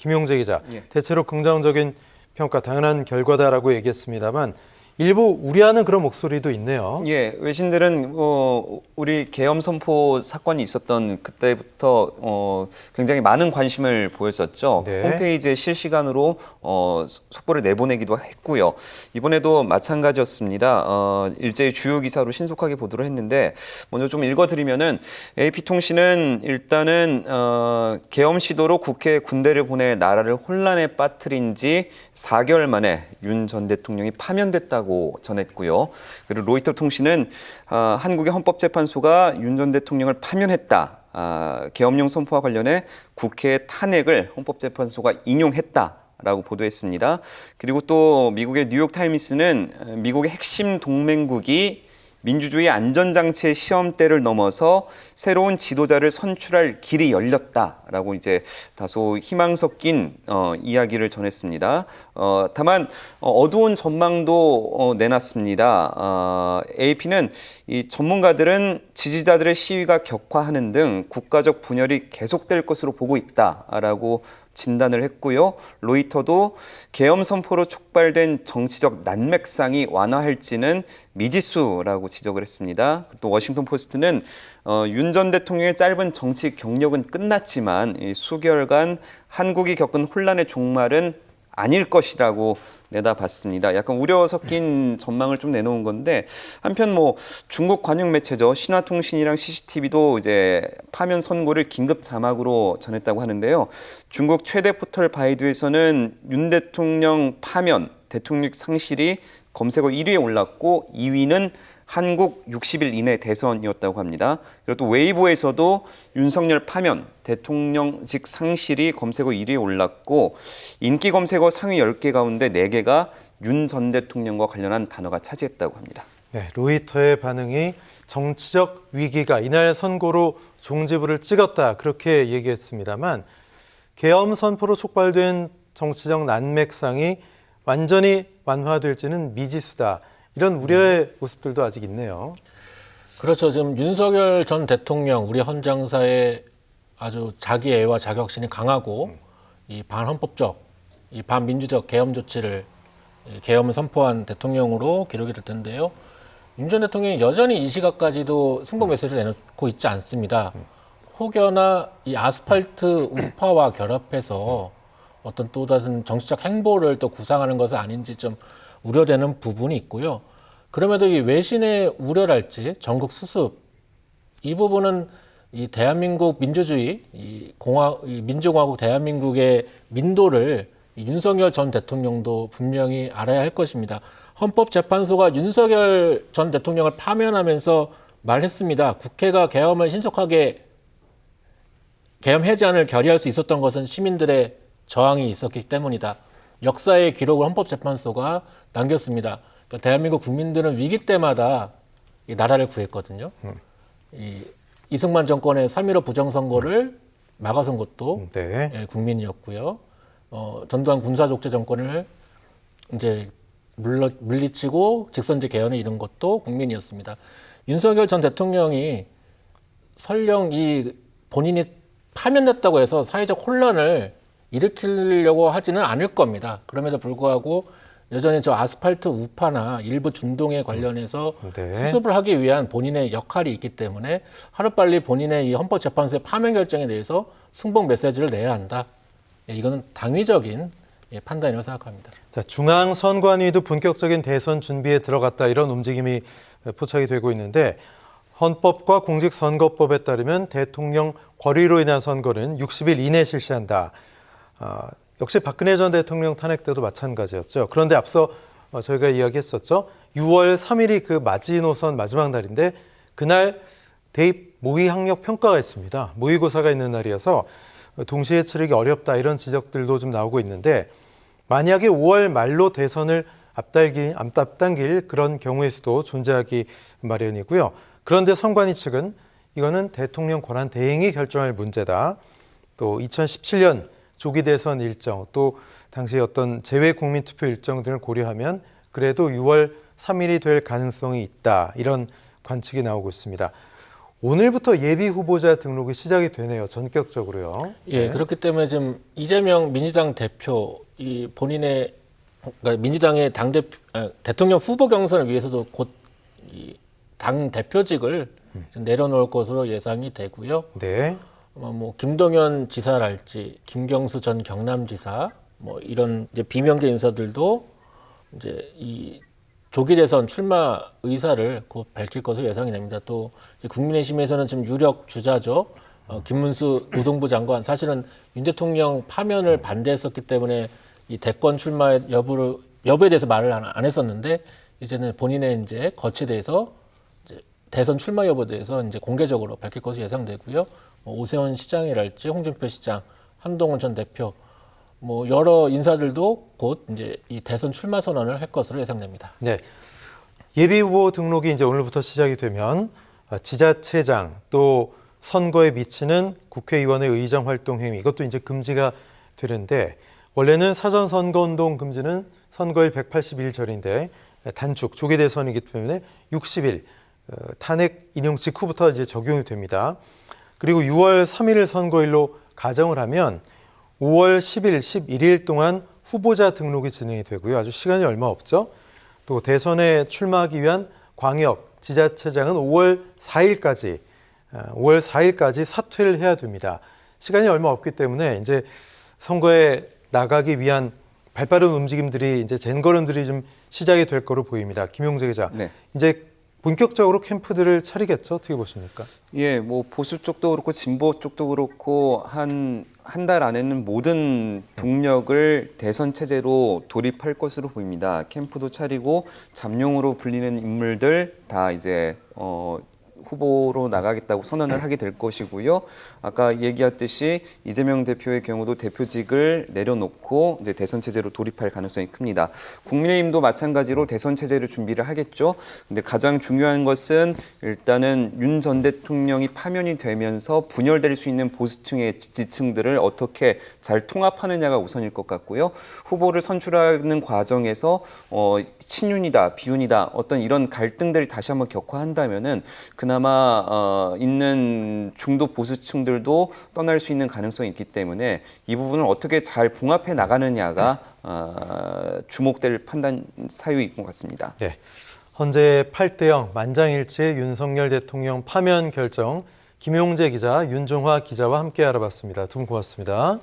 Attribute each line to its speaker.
Speaker 1: 김용재 기자, 대체로 긍정적인 평가, 당연한 결과다라고 얘기했습니다만 일부 우려하는 그런 목소리도 있네요.
Speaker 2: 예, 외신들은 우리 계엄 선포 사건이 있었던 그때부터 굉장히 많은 관심을 보였었죠.
Speaker 1: 네.
Speaker 2: 홈페이지에 실시간으로 속보를 내보내기도 했고요. 이번에도 마찬가지였습니다. 일제히 주요 기사로 신속하게 보도를 했는데 먼저 좀 읽어드리면은 AP통신은 일단은 계엄 시도로 국회에 군대를 보내 나라를 혼란에 빠뜨린 지 4개월 만에 윤 전 대통령이 파면됐다고 전했고요. 그리고 로이터 통신은 한국의 헌법재판소가 윤 전 대통령을 파면했다. 계엄령 선포와 관련해 국회의 탄핵을 헌법재판소가 인용했다라고 보도했습니다. 그리고 또 미국의 뉴욕타임스는 미국의 핵심 동맹국이 민주주의 안전장치의 시험대를 넘어서 새로운 지도자를 선출할 길이 열렸다라고 이제 다소 희망 섞인 이야기를 전했습니다. 다만 어두운 전망도 내놨습니다. AP는 이 전문가들은 지지자들의 시위가 격화하는 등 국가적 분열이 계속될 것으로 보고 있다라고 진단을 했고요. 로이터도 계엄 선포로 촉발된 정치적 난맥상이 완화할지는 미지수라고 지적을 했습니다. 또 워싱턴 포스트는 윤 전 대통령의 짧은 정치 경력은 끝났지만 수개월간 한국이 겪은 혼란의 종말은 아닐 것이라고 내다봤습니다. 약간 우려 섞인 전망을 좀 내놓은 건데 한편 중국 관영 매체죠. 신화통신이랑 CCTV도 이제 파면 선고를 긴급 자막으로 전했다고 하는데요. 중국 최대 포털 바이두에서는 윤 대통령 파면, 대통령 상실이 검색어 1위에 올랐고 2위는 한국 60일 이내 대선이었다고 합니다. 그리고 또 웨이보에서도 윤석열 파면, 대통령직 상실이 검색어 1위에 올랐고 인기 검색어 상위 10개 가운데 4개가 윤 전 대통령과 관련한 단어가 차지했다고 합니다.
Speaker 1: 네, 로이터의 반응이 정치적 위기가 이날 선고로 종지부를 찍었다 그렇게 얘기했습니다만 계엄 선포로 촉발된 정치적 난맥상이 완전히 완화될지는 미지수다. 이런 우려의 모습들도 아직 있네요.
Speaker 3: 그렇죠. 지금 윤석열 전 대통령 우리 헌장사의 아주 자기애와 자격신이 강하고 이 반헌법적, 이 반민주적 계엄 조치를 계엄을 선포한 대통령으로 기록이 될 텐데요. 윤 전 대통령이 여전히 이 시각까지도 승복 메시지를 내놓고 있지 않습니다. 혹여나 이 아스팔트 우파와 결합해서 어떤 또 다른 정치적 행보를 또 구상하는 것은 아닌지 좀 우려되는 부분이 있고요. 그럼에도 이 외신의 우려랄지 전국 수습 이 부분은 이 대한민국 민주주의, 이 민주공화국 대한민국의 민도를 이 윤석열 전 대통령도 분명히 알아야 할 것입니다. 헌법재판소가 윤석열 전 대통령을 파면하면서 말했습니다. 국회가 계엄을 신속하게 계엄 해제안을 결의할 수 있었던 것은 시민들의 저항이 있었기 때문이다. 역사의 기록을 헌법재판소가 남겼습니다. 그러니까 대한민국 국민들은 위기 때마다 이 나라를 구했거든요. 이승만 정권의 3.15 부정선거를 막아선 것도
Speaker 1: 네.
Speaker 3: 국민이었고요. 전두환 군사독재 정권을 이제 물리치고 직선제 개헌에 이른 것도 국민이었습니다. 윤석열 전 대통령이 설령 이 본인이 파면됐다고 해서 사회적 혼란을 일으키려고 하지는 않을 겁니다. 그럼에도 불구하고 여전히 저 아스팔트 우파나 일부 중동에 관련해서
Speaker 1: 네.
Speaker 3: 수습을 하기 위한 본인의 역할이 있기 때문에 하루빨리 본인의 이 헌법재판소의 파면 결정에 대해서 승복 메시지를 내야 한다. 이거는 당위적인 판단이라고 생각합니다.
Speaker 1: 자, 중앙선관위도 본격적인 대선 준비에 들어갔다 이런 움직임이 포착이 되고 있는데 헌법과 공직선거법에 따르면 대통령 권위로 인한 선거는 60일 이내 실시한다. 역시 박근혜 전 대통령 탄핵 때도 마찬가지였죠. 그런데 앞서 저희가 이야기했었죠. 6월 3일이 그 마지노선 마지막 날인데 그날 대입 모의학력 평가가 있습니다. 모의고사가 있는 날이어서 동시에 치르기 어렵다 이런 지적들도 좀 나오고 있는데 만약에 5월 말로 대선을 앞당길 그런 경우의 수도 존재하기 마련이고요. 그런데 선관위 측은 이거는 대통령 권한 대행이 결정할 문제다. 또 2017년 조기 대선 일정, 또 당시 어떤 재외 국민 투표 일정 등을 고려하면 그래도 6월 3일이 될 가능성이 있다. 이런 관측이 나오고 있습니다. 오늘부터 예비 후보자 등록이 시작이 되네요. 전격적으로요.
Speaker 3: 예, 그렇기 때문에 지금 이재명 민주당 대표 이 본인의 그러니까 민주당의 대통령 후보 경선을 위해서도 곧 이 당 대표직을 좀 내려놓을 것으로 예상이 되고요.
Speaker 1: 네.
Speaker 3: 뭐 김동연 지사랄지 김경수 전 경남지사 뭐 이런 이제 비명계 인사들도 이제 이 조기 대선 출마 의사를 곧 밝힐 것으로 예상이 됩니다. 또 국민의힘에서는 지금 유력 주자죠. 김문수 노동부 장관 사실은 윤 대통령 파면을 반대했었기 때문에 이 대권 출마 여부에 대해서 말을 안 했었는데 이제는 본인의 이제 거취에 대해서 이제 대선 출마 여부에 대해서 이제 공개적으로 밝힐 것으로 예상되고요. 뭐 오세훈 시장이랄지 홍준표 시장, 한동훈 전 대표 뭐 여러 인사들도 곧 이제 이 대선 출마 선언을 할 것으로 예상됩니다.
Speaker 1: 네. 예비 후보 등록이 이제 오늘부터 시작이 되면 지자체장 또 선거에 미치는 국회의원의 의정 활동 행위 이것도 이제 금지가 되는데 원래는 사전 선거 운동 금지는 선거일 180일 전인데 단축 조기 대선이기 때문에 60일 탄핵 인용 직후부터 이제 적용이 됩니다. 그리고 6월 3일 선거일로 가정을 하면 5월 10일, 11일 동안 후보자 등록이 진행이 되고요. 아주 시간이 얼마 없죠. 또 대선에 출마하기 위한 광역 지자체장은 5월 4일까지 사퇴를 해야 됩니다. 시간이 얼마 없기 때문에 이제 선거에 나가기 위한 발빠른 움직임들이 이제 젠걸음들이 좀 시작이 될 거로 보입니다. 김용재 기자.
Speaker 2: 네.
Speaker 1: 이제 본격적으로 캠프들을 차리겠죠? 어떻게 보십니까?
Speaker 2: 예, 뭐 보수 쪽도 그렇고 진보 쪽도 그렇고 한 달 안에는 모든 동력을 대선 체제로 돌입할 것으로 보입니다. 캠프도 차리고 잠룡으로 불리는 인물들 다 이제 후보로 나가겠다고 선언을 하게 될 것이고요. 아까 얘기했듯이 이재명 대표의 경우도 대표직을 내려놓고 이제 대선 체제로 돌입할 가능성이 큽니다. 국민의힘도 마찬가지로 대선 체제를 준비를 하겠죠. 근데 가장 중요한 것은 일단은 윤 전 대통령이 파면이 되면서 분열될 수 있는 보수층의 지층들을 어떻게 잘 통합하느냐가 우선일 것 같고요. 후보를 선출하는 과정에서 친윤이다, 비윤이다 어떤 이런 갈등들을 다시 한번 격화한다면은 그나마 있는 중도 보수층들도 떠날 수 있는 가능성이 있기 때문에 이 부분을 어떻게 잘 봉합해 나가느냐가 주목될 판단 사유인 것 같습니다.
Speaker 1: 네. 현재 8대0 만장일치의 윤석열 대통령 파면 결정 김용재 기자, 윤종화 기자와 함께 알아봤습니다. 두 분 고맙습니다.